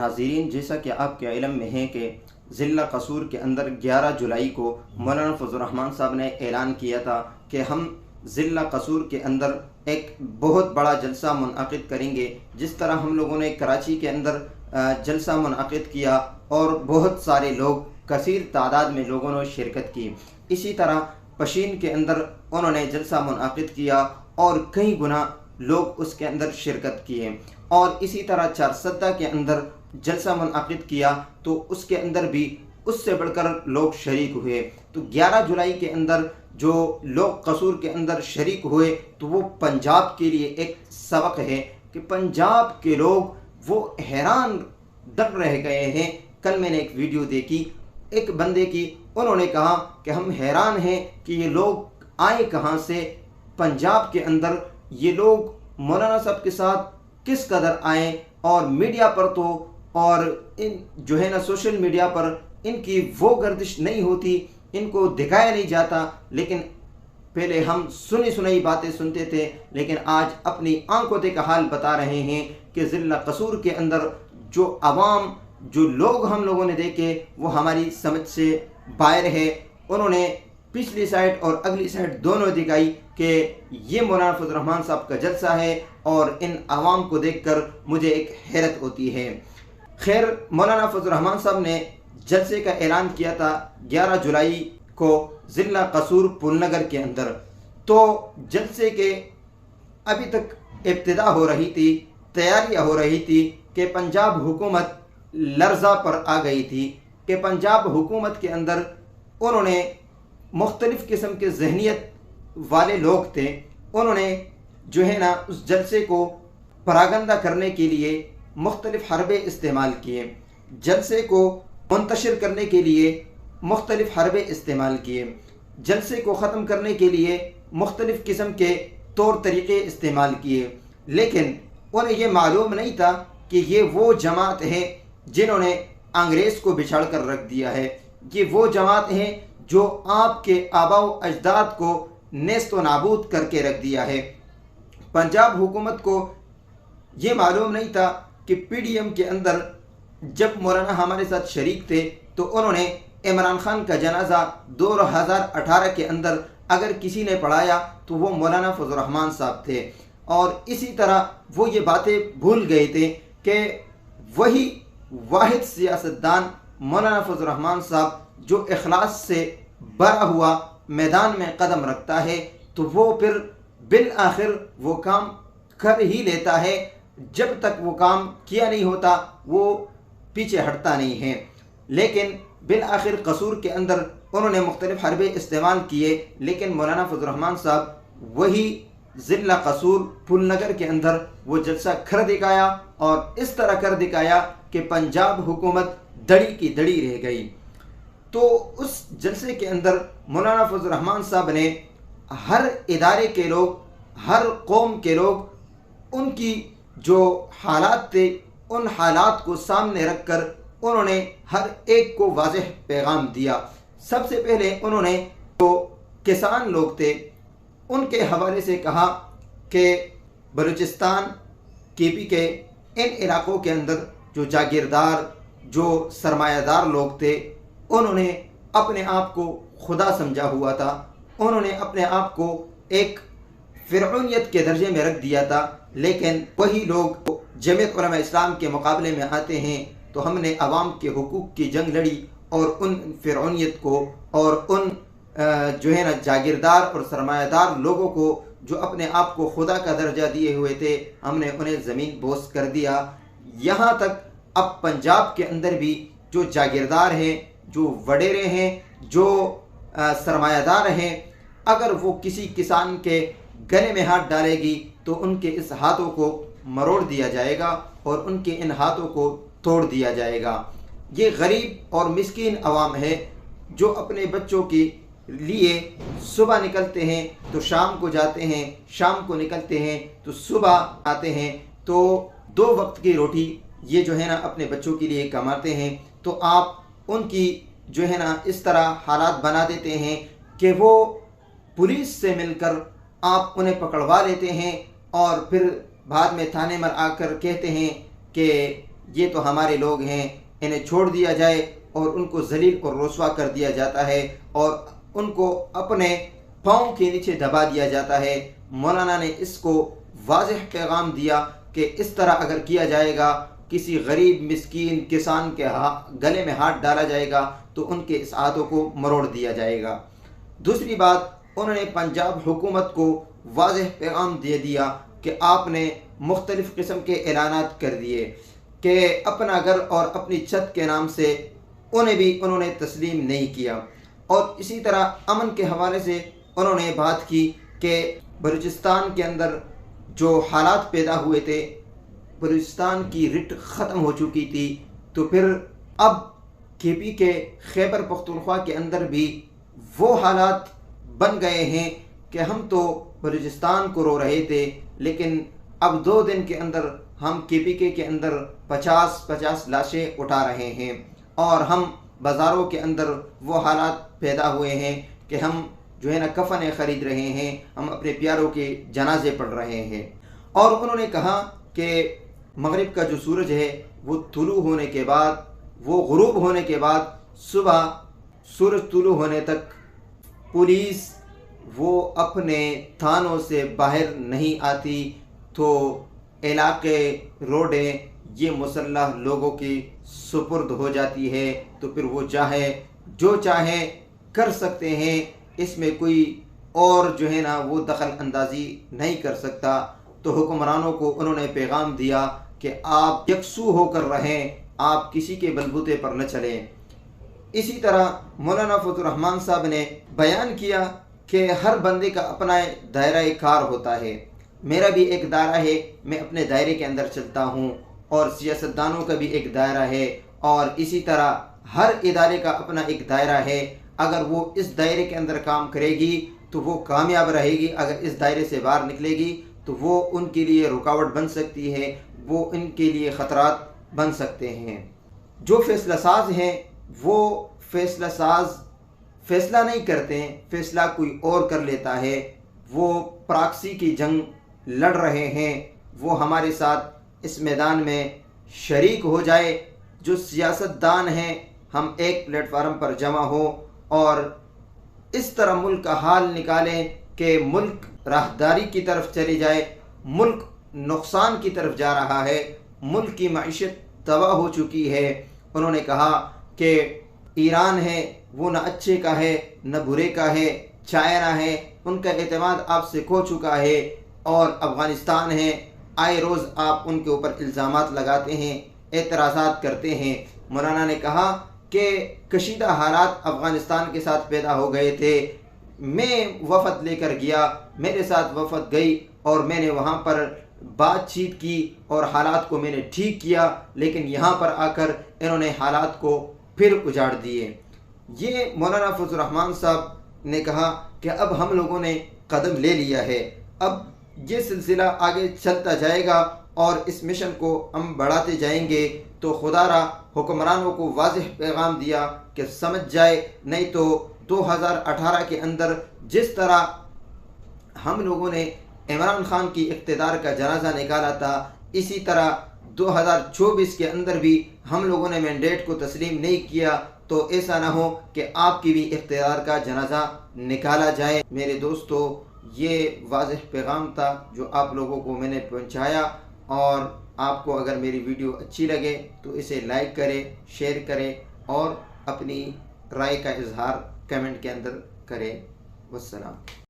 नाज़रीन, जैसा कि आपके इल्म में है कि ज़िला कसूर के अंदर 11 जुलाई को मौलाना फजल रहमान साहब ने ऐलान किया था कि हम ज़िला कसूर के अंदर एक बहुत बड़ा जलसा मुनअक़िद करेंगे। जिस तरह हम लोगों ने कराची के अंदर जलसा मुनअक़िद किया और बहुत सारे लोग, कसीर तादाद में लोगों ने शिरकत की, इसी तरह पशीन के अंदर उन्होंने जलसा मुनअक़िद किया और कई गुना लोग उसके अंदर शिरकत किए। और इसी तरह चारसद्दा के अंदर जलसा मुनअक़िद किया तो उसके अंदर भी उससे बढ़कर लोग शरीक हुए। तो 11 जुलाई के अंदर जो लोग कसूर के अंदर शरीक हुए तो वो पंजाब के लिए एक सबक है कि पंजाब के लोग वो हैरान दर रह गए हैं। कल मैंने एक वीडियो देखी एक बंदे की, उन्होंने कहा कि हम हैरान हैं कि ये लोग आए कहाँ से, पंजाब के अंदर ये लोग मौलाना साहब के साथ किस कदर आए। और मीडिया पर तो और इन जो है ना सोशल मीडिया पर इनकी वो गर्दिश नहीं होती, इनको दिखाया नहीं जाता। लेकिन पहले हम सुनी सुनाई बातें सुनते थे, लेकिन आज अपनी आंखों देखा हाल बता रहे हैं कि ज़िला कसूर के अंदर जो अवाम, जो लोग हम लोगों ने देखे वो हमारी समझ से बाहर है। उन्होंने पिछली साइड और अगली साइड दोनों दिखाई कि ये मौलाना फजल रहमान साहब का जलसा है, और इन आवाम को देखकर मुझे एक हैरत होती है। खैर, मौलाना फजल रहमान साहब ने जलसे का ऐलान किया था 11 जुलाई को ज़िला कसूर पुलनगर के अंदर। तो जलसे के अभी तक इब्तिदा हो रही थी, तैयारियां हो रही थी कि पंजाब हुकूमत लर्जा पर आ गई थी कि पंजाब हुकूमत के अंदर उन्होंने मुख्तलिफ़ किस्म के जहनीत वाले लोग थे। उन्होंने जो है ना उस जलसे को परागंदा करने के लिए मुख्तलिफ़ हरबे इस्तेमाल किए, जलसे को मुंतशिर करने के लिए मुख्तलिफ़ हरबे इस्तेमाल किए, जलसे को ख़त्म करने के लिए मुख्तलिफ़ किस्म के तौर तरीक़े इस्तेमाल किए। लेकिन उन्हें यह मालूम नहीं था कि ये वो जमात है जिन्होंने अंग्रेज़ को बिछाड़ कर रख दिया है। ये वो जमात हैं जो आपके आबाओ अजदाद को नेस्त व नाबूद करके रख दिया है। पंजाब हुकूमत को ये मालूम नहीं था कि PDM के अंदर जब मौलाना हमारे साथ शरीक थे तो उन्होंने इमरान खान का जनाजा 2018 के अंदर अगर किसी ने पढ़ाया तो वो मौलाना फजल रहमान साहब थे। और इसी तरह वो ये बातें भूल गए थे कि वही वाहिद सियासतदान मौलाना फजल रहमान साहब जो इखलास से भरा हुआ मैदान में कदम रखता है तो वो फिर बिल आखिर वो काम कर ही लेता है। जब तक वो काम किया नहीं होता वो पीछे हटता नहीं है। लेकिन बिल आखिर कसूर के अंदर उन्होंने मुख्तलिफ़ हरबे इस्तेमाल किए, लेकिन मौलाना फजल रहमान साहब वही ज़िला कसूर पुलनगर के अंदर वो जलसा कर दिखाया और इस तरह कर दिखाया कि पंजाब हुकूमत दड़ी की दड़ी रह गई। तो उस जलसे के अंदर मौलाना फजल रहमान साहब ने हर इदारे के लोग, हर कौम के लोग, उनकी जो हालात थे उन हालात को सामने रखकर उन्होंने हर एक को वाज़ेह पैगाम दिया। सबसे पहले उन्होंने जो किसान लोग थे उनके हवाले से कहा कि बलूचिस्तान, KP के इन इलाक़ों के अंदर जो जागीरदार, जो सरमायादार लोग थे उन्होंने अपने आप को खुदा समझा हुआ था। उन्होंने अपने आप को एक फ़िरौनियत के दर्जे में रख दिया था। लेकिन वही लोग जमीयत उलमा इस्लाम के मुकाबले में आते हैं तो हमने अवाम के हुकूक की जंग लड़ी और उन फ़िरौनियत को और उन जो है ना जागीरदार और सरमायादार लोगों को जो अपने आप को खुदा का दर्जा दिए हुए थे, हमने उन्हें ज़मीन बोस कर दिया। यहाँ तक अब पंजाब के अंदर भी जो जागीरदार हैं, जो वडेरे हैं, जो सरमायादार हैं, अगर वो किसी किसान के गले में हाथ डालेगी तो उनके इस हाथों को मरोड़ दिया जाएगा और उनके इन हाथों को तोड़ दिया जाएगा। ये गरीब और मिस्कीन अवाम है जो अपने बच्चों के लिए सुबह निकलते हैं तो शाम को जाते हैं, शाम को निकलते हैं तो सुबह आते हैं। तो 2 वक्त की रोटी ये जो है ना अपने बच्चों के लिए कमाते हैं। तो आप उनकी जो है ना इस तरह हालात बना देते हैं कि वो पुलिस से मिलकर आप उन्हें पकड़वा लेते हैं और फिर बाद में थाने में आकर कहते हैं कि یہ تو ہمارے لوگ ہیں، انہیں چھوڑ دیا جائے، اور ان کو ذلیل اور رسوا کر دیا جاتا ہے اور ان کو اپنے پاؤں کے نیچے دبا دیا جاتا ہے۔ مولانا نے اس کو واضح پیغام دیا کہ اس طرح اگر کیا جائے گا، کسی غریب مسکین کسان کے گلے میں ہاتھ ڈالا جائے گا تو ان کے اس ہاتھوں کو مروڑ دیا جائے گا۔ دوسری بات، انہوں نے پنجاب حکومت کو واضح پیغام دے دیا کہ آپ نے مختلف قسم کے اعلانات کر دیے کہ اپنا گھر اور اپنی چھت کے نام سے انہوں نے تسلیم نہیں کیا۔ اور اسی طرح امن کے حوالے سے انہوں نے بات کی کہ بلوچستان کے اندر جو حالات پیدا ہوئے تھے، بلوچستان کی رٹ ختم ہو چکی تھی، تو پھر اب کے پی کے خیبر پختونخوا کے اندر بھی وہ حالات بن گئے ہیں کہ ہم تو بلوچستان کو رو رہے تھے، لیکن اب 2 دن کے اندر ہم کے پی کے اندر 50 لاشیں اٹھا رہے ہیں، اور ہم بازاروں کے اندر وہ حالات پیدا ہوئے ہیں کہ ہم جو ہے نا کفنیں خرید رہے ہیں، ہم اپنے پیاروں کے جنازے پڑھ رہے ہیں۔ اور انہوں نے کہا کہ مغرب کا جو سورج ہے وہ طلوع ہونے کے بعد، وہ غروب ہونے کے بعد صبح سورج طلوع ہونے تک پولیس وہ اپنے تھانوں سے باہر نہیں آتی، تو علاقے روڈیں یہ مسلح لوگوں کی سپرد ہو جاتی ہے، تو پھر وہ جو چاہیں کر سکتے ہیں، اس میں کوئی اور جو ہے نا وہ دخل اندازی نہیں کر سکتا۔ تو حکمرانوں کو انہوں نے پیغام دیا کہ آپ یکسو ہو کر رہیں، آپ کسی کے بلبوتے پر نہ چلیں۔ اسی طرح مولانا فضل الرحمان صاحب نے بیان کیا کہ ہر بندے کا اپنا دائرہ کار ہوتا ہے، میرا بھی ایک دائرہ ہے، میں اپنے دائرے کے اندر چلتا ہوں، اور سیاستدانوں کا بھی ایک دائرہ ہے، اور اسی طرح ہر ادارے کا اپنا ایک دائرہ ہے۔ اگر وہ اس دائرے کے اندر کام کرے گی تو وہ کامیاب رہے گی، اگر اس دائرے سے باہر نکلے گی تو وہ ان کے لیے رکاوٹ بن سکتی ہے، وہ ان کے لیے خطرات بن سکتے ہیں۔ جو فیصلہ ساز ہیں وہ فیصلہ ساز فیصلہ نہیں کرتے ہیں، فیصلہ کوئی اور کر لیتا ہے، وہ پراکسی کی جنگ لڑ رہے ہیں، وہ ہمارے ساتھ اس میدان میں شریک ہو جائے۔ جو سیاستدان ہیں، ہم ایک پلیٹ فارم پر جمع ہوں اور اس طرح ملک کا حال نکالیں کہ ملک راہداری کی طرف چلی جائے۔ ملک نقصان کی طرف جا رہا ہے، ملک کی معیشت تباہ ہو چکی ہے۔ انہوں نے کہا کہ ایران ہے وہ نہ اچھے کا ہے نہ برے کا ہے، چائنا ہے ان کا اعتماد آپ سے کھو چکا ہے، اور افغانستان ہے آئے روز آپ ان کے اوپر الزامات لگاتے ہیں، اعتراضات کرتے ہیں۔ مولانا نے کہا کہ کشیدہ حالات افغانستان کے ساتھ پیدا ہو گئے تھے، میں وفد لے کر گیا، میرے ساتھ وفد گئی اور میں نے وہاں پر بات چیت کی اور حالات کو میں نے ٹھیک کیا، لیکن یہاں پر آ کر انہوں نے حالات کو پھر اجاڑ دیے۔ یہ مولانا فضل الرحمان صاحب نے کہا کہ اب ہم لوگوں نے قدم لے لیا ہے، اب یہ سلسلہ آگے چلتا جائے گا اور اس مشن کو ہم بڑھاتے جائیں گے۔ تو خدا را حکمرانوں کو واضح پیغام دیا کہ سمجھ جائے، نہیں تو 2018 کے اندر جس طرح ہم لوگوں نے عمران خان کی اقتدار کا جنازہ نکالا تھا، اسی طرح 2024 کے اندر بھی ہم لوگوں نے مینڈیٹ کو تسلیم نہیں کیا، تو ایسا نہ ہو کہ آپ کی بھی اقتدار کا جنازہ نکالا جائے۔ میرے دوستو، یہ واضح پیغام تھا جو آپ لوگوں کو میں نے پہنچایا، اور آپ کو اگر میری ویڈیو اچھی لگے تو اسے لائک کریں، شیئر کریں اور اپنی رائے کا اظہار کمنٹ کے اندر کریں۔ والسلام۔